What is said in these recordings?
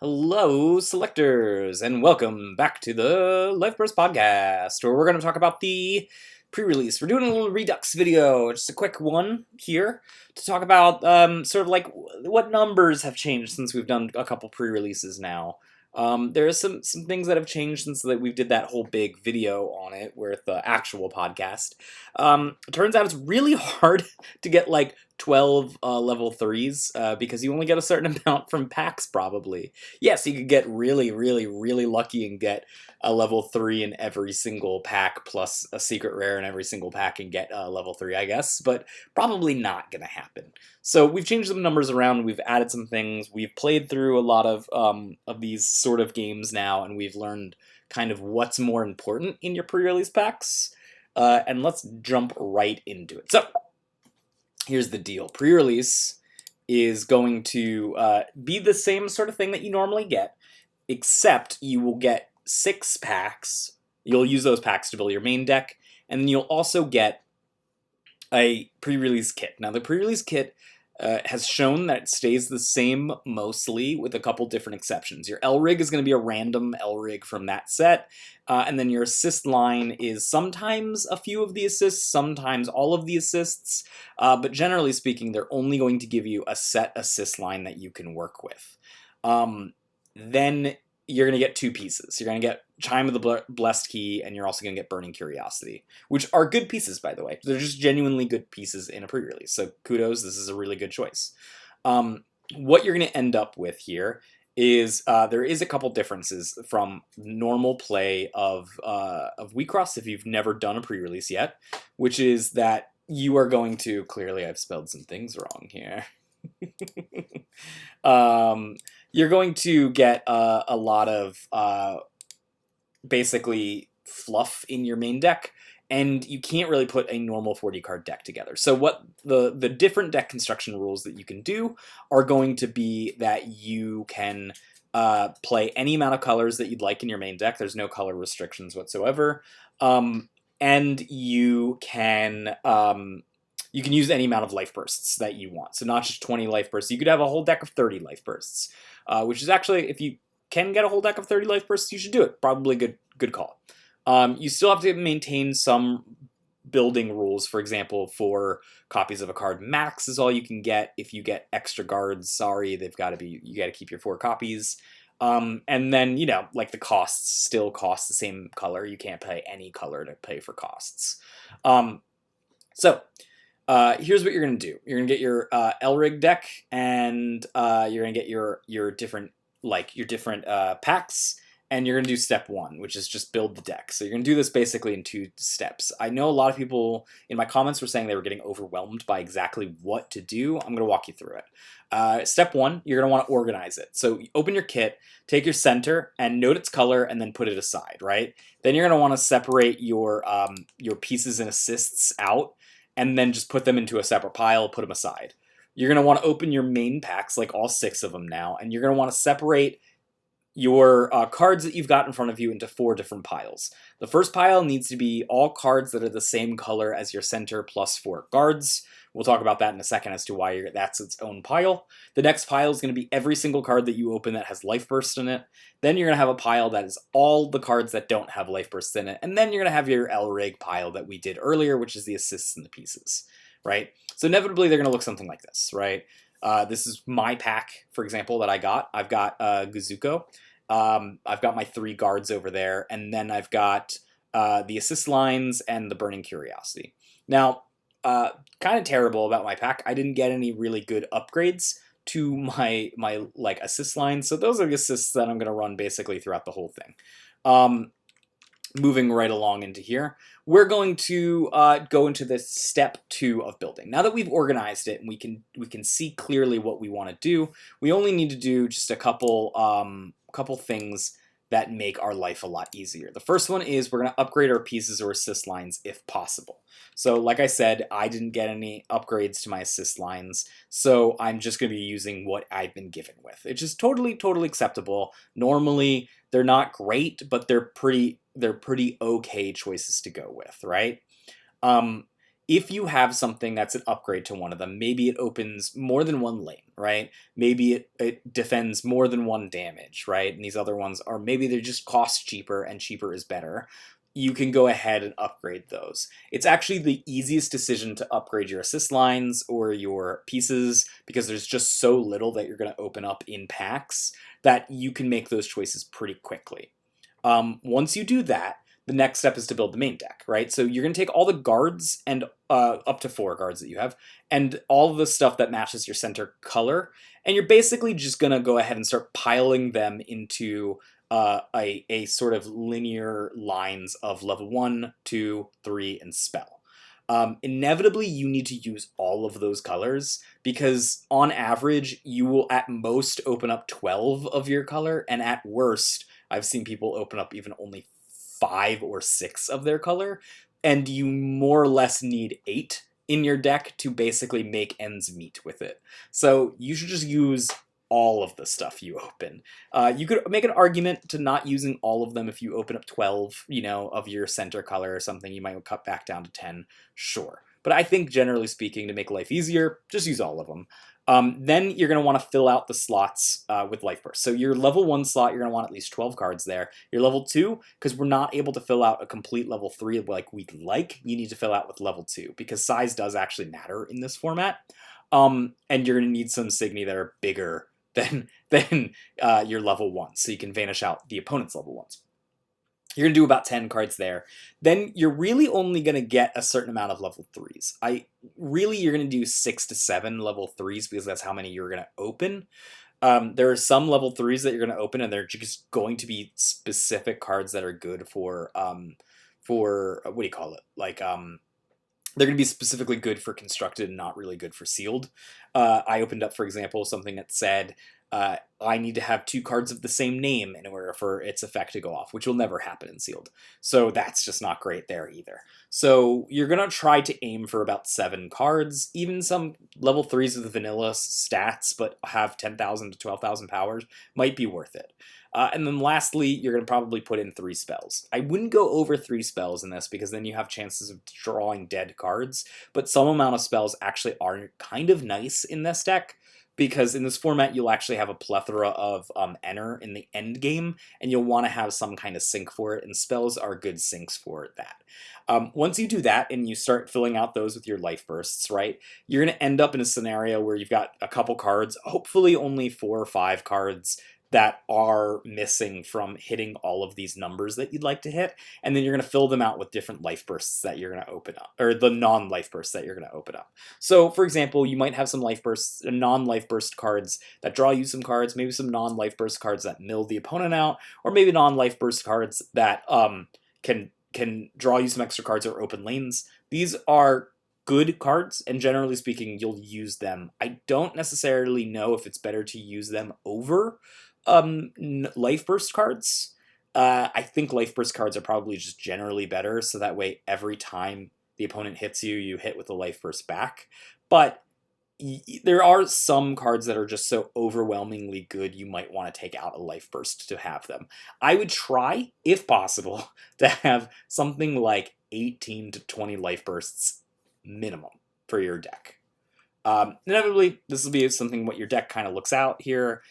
Hello, selectors, and welcome back to the Life Burst Podcast, where we're going to talk about the pre-release. We're doing a little Redux video, just a quick one here, to talk about sort of like what numbers have changed since we've done a couple pre-releases now. There are some things that have changed since that we did that whole big video on it, with the actual podcast. It turns out it's really hard to get like 12 level 3s because you only get a certain amount from packs, probably. Yes, you could get really, really, really lucky and get a level 3 in every single pack, plus a secret rare in every single pack and get a level 3, I guess, but probably not going to happen. So we've changed some numbers around, we've added some things, we've played through a lot of these sort of games now, and we've learned kind of what's more important in your pre-release packs, and let's jump right into it. So, here's the deal. Pre-release is going to be the same sort of thing that you normally get, except you will get 6 packs. You'll use those packs to build your main deck, and then you'll also get a pre-release kit. Now, the pre-release kit has shown that it stays the same mostly, with a couple different exceptions. Your L-Rig is going to be a random L-Rig from that set, and then your assist line is sometimes a few of the assists, sometimes all of the assists, but generally speaking, they're only going to give you a set assist line that you can work with. Then you're going to get 2 pieces. You're going to get Chime of the Blessed Key, and you're also going to get Burning Curiosity, which are good pieces, by the way. They're just genuinely good pieces in a pre-release, so kudos, this is a really good choice. What you're going to end up with here is there is a couple differences from normal play of Wixoss if you've never done a pre-release yet, which is that you are going to, clearly I've spelled some things wrong here. You're going to get a lot of basically fluff in your main deck, and you can't really put a normal 40 card deck together. So what the different deck construction rules that you can do are going to be that you can play any amount of colors that you'd like in your main deck. There's no color restrictions whatsoever, and you can use any amount of life bursts that you want. So not just 20 life bursts. You could have a whole deck of 30 life bursts, which is actually, if you can get a whole deck of 30 life bursts, you should do it. Probably good call. You still have to maintain some building rules. For example, 4 copies of a card max is all you can get. If you get extra guards, sorry, you got to keep your 4 copies. And then, like the costs still cost the same color. You can't pay any color to pay for costs. So here's what you're going to do. You're going to get your L-Rig deck, and you're going to get your different packs, and you're going to do step 1, which is just build the deck. So you're going to do this basically in 2 steps. I know a lot of people in my comments were saying they were getting overwhelmed by exactly what to do. I'm going to walk you through it. Step 1, you're going to want to organize it. So you open your kit, take your center, and note its color, and then put it aside, right? Then you're going to want to separate your pieces and assists out, and then just put them into a separate pile, put them aside. You're going to want to open your main packs, like all 6 of them now, and you're going to want to separate your cards that you've got in front of you into 4 different piles. The first pile needs to be all cards that are the same color as your center plus 4 guards. We'll talk about that in a second as to why that's its own pile. The next pile is going to be every single card that you open that has life burst in it. Then you're going to have a pile that is all the cards that don't have life bursts in it. And then you're going to have your L-Rig pile that we did earlier, which is the assists and the pieces, right? So inevitably they're going to look something like this, right? This is my pack, for example, that I got. I've got Gazuko. I've got my 3 guards over there, and then I've got the assist lines and the Burning Curiosity. Now, kind of terrible about my pack, I didn't get any really good upgrades to my assist lines, so those are the assists that I'm going to run basically throughout the whole thing. Moving right along into here, we're going to go into this step 2 of building. Now that we've organized it and we can see clearly what we want to do, we only need to do just a couple things that make our life a lot easier. The first one is we're going to upgrade our pieces or assist lines if possible. So like I said, I didn't get any upgrades to my assist lines, so I'm just going to be using what I've been given with. It's just totally acceptable. Normally, they're not great, but they're pretty okay choices to go with, right? if you have something that's an upgrade to one of them, maybe it opens more than one lane, right? Maybe it defends more than one damage, right? And these other ones are maybe they just cost cheaper and cheaper is better. You can go ahead and upgrade those. It's actually the easiest decision to upgrade your assist lines or your pieces because there's just so little that you're going to open up in packs that you can make those choices pretty quickly. Once you do that, the next step is to build the main deck, right? So you're going to take all the guards and up to 4 guards that you have, and all of the stuff that matches your center color, and you're basically just going to go ahead and start piling them into a sort of linear lines of level 1, 2, 3, and spell. Inevitably, you need to use all of those colors because on average, you will at most open up 12 of your color, and at worst, I've seen people open up even only 5 or 6 of their color, and you more or less need 8 in your deck to basically make ends meet with it. So you should just use all of the stuff you open. You could make an argument to not using all of them if you open up 12, of your center color or something. You might cut back down to 10, sure. But I think generally speaking, to make life easier, just use all of them. Then you're going to want to fill out the slots with Life Burst. So your level 1 slot, you're going to want at least 12 cards there. Your level 2, because we're not able to fill out a complete level 3 like we'd like, you need to fill out with level 2, because size does actually matter in this format. And you're going to need some Signy that are bigger than your level 1, so you can vanish out the opponent's level 1s. You're going to do about 10 cards there. Then you're really only going to get a certain amount of level 3s. You're going to do 6 to 7 level 3s because that's how many you're going to open. There are some level 3s that you're going to open, and they're just going to be specific cards that are good for what do you call it? They're going to be specifically good for constructed and not really good for sealed. I opened up, for example, something that said, I need to have 2 cards of the same name in order for its effect to go off, which will never happen in sealed. So that's just not great there either. So you're going to try to aim for about 7 cards. Even some level 3s of the vanilla stats, but have 10,000 to 12,000 powers, might be worth it. And then lastly, you're going to probably put in 3 spells. I wouldn't go over 3 spells in this because then you have chances of drawing dead cards, but some amount of spells actually are kind of nice in this deck, because in this format you'll actually have a plethora of enter in the end game, and you'll want to have some kind of sync for it, and spells are good syncs for that. Once you do that and you start filling out those with your life bursts, right, you're going to end up in a scenario where you've got a couple cards, hopefully only 4 or 5 cards, that are missing from hitting all of these numbers that you'd like to hit, and then you're going to fill them out with different life bursts that you're going to open up, or the non-life bursts that you're going to open up. So, for example, you might have some life bursts, non-life burst cards that draw you some cards, maybe some non-life burst cards that mill the opponent out, or maybe non-life burst cards that can draw you some extra cards or open lanes. These are good cards, and generally speaking, you'll use them. I don't necessarily know if it's better to use them over life burst cards. I think life burst cards are probably just generally better, so that way every time the opponent hits you, you hit with a life burst back. But there are some cards that are just so overwhelmingly good you might want to take out a life burst to have them. I would try, if possible, to have something like 18 to 20 life bursts minimum for your deck. Inevitably, this will be something what your deck kind of looks out here.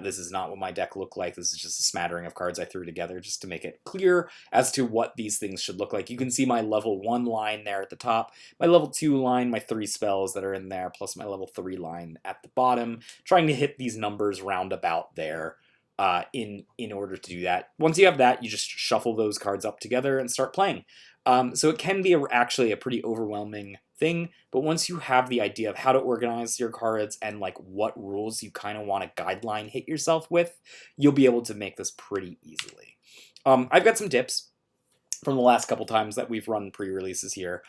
This is not what my deck looked like. This is just a smattering of cards I threw together just to make it clear as to what these things should look like. You can see my level 1 line there at the top, my level 2 line, my 3 spells that are in there, plus my level 3 line at the bottom, trying to hit these numbers roundabout there in order to do that. Once you have that, you just shuffle those cards up together and start playing. So it can be actually a pretty overwhelming thing, but once you have the idea of how to organize your cards and like what rules you kind of want to guideline hit yourself with, you'll be able to make this pretty easily. I've got some tips from the last couple times that we've run pre-releases here,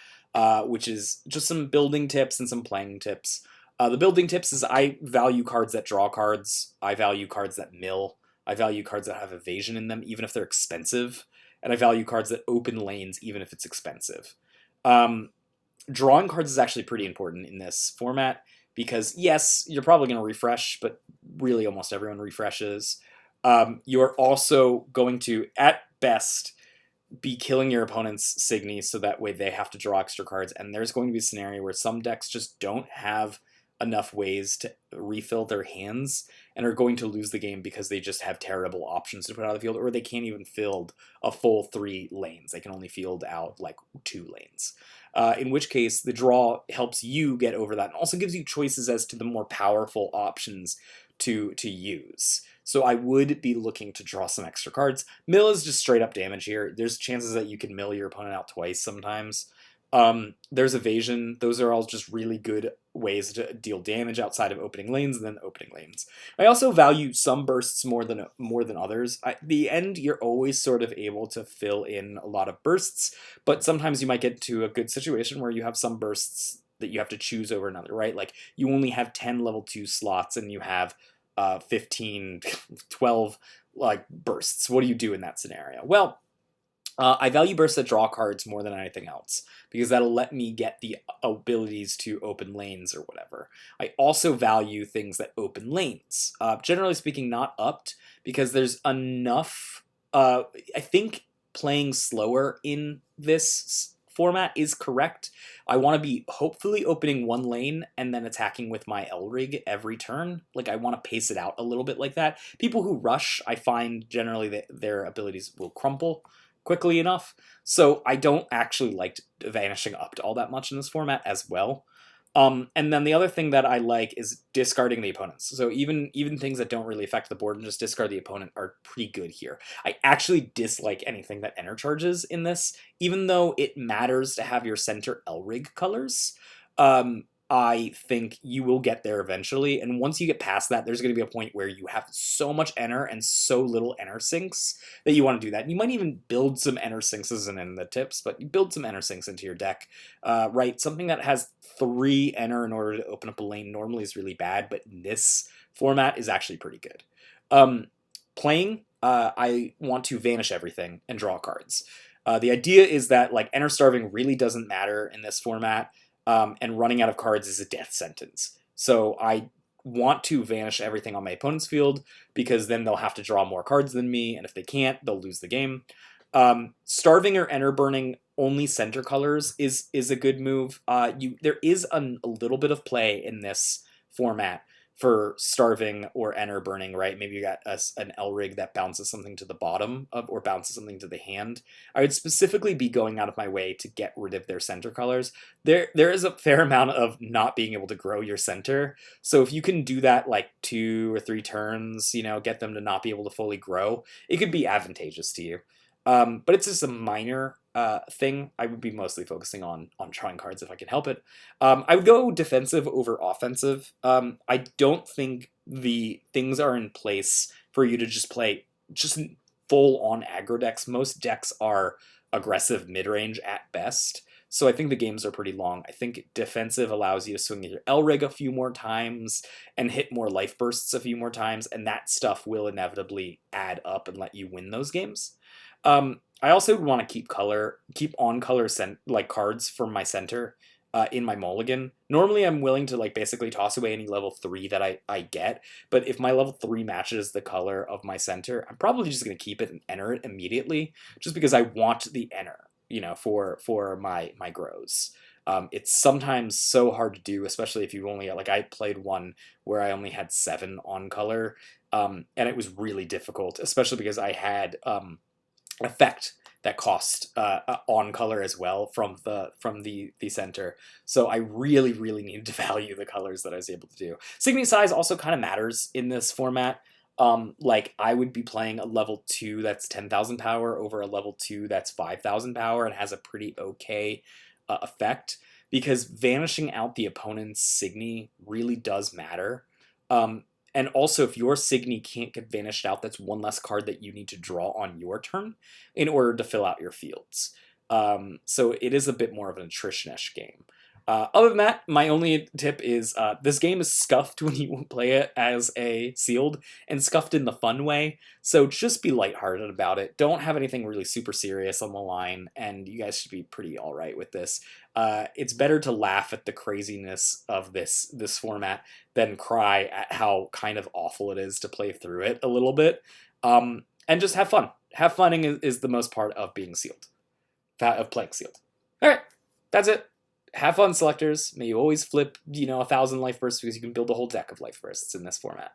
which is just some building tips and some playing tips. The building tips is I value cards that draw cards, I value cards that mill, I value cards that have evasion in them even if they're expensive, and I value cards that open lanes even if it's expensive. Drawing cards is actually pretty important in this format because, yes, you're probably going to refresh, but really almost everyone refreshes. You're also going to, at best, be killing your opponent's Signy so that way they have to draw extra cards, and there's going to be a scenario where some decks just don't have enough ways to refill their hands and are going to lose the game because they just have terrible options to put out of the field, or they can't even field a full 3 lanes. They can only field out like 2 lanes. In which case, the draw helps you get over that and also gives you choices as to the more powerful options to use. So I would be looking to draw some extra cards. Mill is just straight up damage here. There's chances that you can mill your opponent out twice sometimes. There's evasion. Those are all just really good ways to deal damage outside of opening lanes and then opening lanes. I also value some bursts more than others. At the end, you're always sort of able to fill in a lot of bursts, but sometimes you might get to a good situation where you have some bursts that you have to choose over another, right? Like you only have 10 level 2 slots and you have 15, 12 like bursts. What do you do in that scenario? Well, I value bursts that draw cards more than anything else, because that'll let me get the abilities to open lanes or whatever. I also value things that open lanes. Generally speaking, not upped, because there's enough... I think playing slower in this format is correct. I want to be hopefully opening 1 lane and then attacking with my Elrig every turn. Like, I want to pace it out a little bit like that. People who rush, I find generally that their abilities will crumple quickly enough, so I don't actually like vanishing up to all that much in this format as well. And then the other thing that I like is discarding the opponents. So even things that don't really affect the board and just discard the opponent are pretty good here. I actually dislike anything that enter charges in this, even though it matters to have your center Elrig colors. I think you will get there eventually, and once you get past that, there's going to be a point where you have so much enter and so little enter sinks that you want to do that. And you might even build some enter sinks, isn't in the tips, but you build some enter sinks into your deck, right? Something that has 3 enter in order to open up a lane normally is really bad, but in this format is actually pretty good. Playing, I want to vanish everything and draw cards. The idea is that like enter starving really doesn't matter in this format. And running out of cards is a death sentence. So I want to vanish everything on my opponent's field, because then they'll have to draw more cards than me, and if they can't, they'll lose the game. Starving or enter burning only center colors is a good move. There is a little bit of play in this format for starving or enter burning, right? Maybe you got an Elrig that bounces something to the bottom of, or bounces something to the hand. I would specifically be going out of my way to get rid of their center colors. There is a fair amount of not being able to grow your center. So if you can do that like 2 or 3 turns, get them to not be able to fully grow, it could be advantageous to you. But it's just a minor thing. I would be mostly focusing on drawing cards if I can help it. I would go defensive over offensive. I don't think the things are in place for you to just play just full-on aggro decks. Most decks are aggressive mid-range at best, so I think the games are pretty long. I think defensive allows you to swing your Elrig a few more times and hit more life bursts a few more times, and that stuff will inevitably add up and let you win those games. I also want to keep on color like cards from my center in my mulligan. Normally I'm willing to like basically toss away any level 3 that I get, but if my level 3 matches the color of my center, I'm probably just going to keep it and enter it immediately, just because I want the enter, for my grows. It's sometimes so hard to do, especially if you only, like I played one where I only had 7 on color, and it was really difficult, especially because I had effect that cost on color as well from the center. So I really needed to value the colors that I was able to do. Signy size also kind of matters in this format. Like I would be playing a level 2 that's 10,000 power over a level 2 that's 5,000 power and has a pretty okay effect, because vanishing out the opponent's Signy really does matter. And also, if your Signy can't get vanished out, that's 1 less card that you need to draw on your turn in order to fill out your fields. So it is a bit more of an attrition-ish game. Other than that, my only tip is this game is scuffed when you play it as a sealed, and scuffed in the fun way, so just be lighthearted about it. Don't have anything really super serious on the line, and you guys should be pretty alright with this. It's better to laugh at the craziness of this format than cry at how kind of awful it is to play through it a little bit. And just have fun. Have fun is the most part of being sealed. Of playing sealed. Alright, that's it. Have fun, selectors. May you always flip, 1,000 life bursts, because you can build a whole deck of life bursts in this format.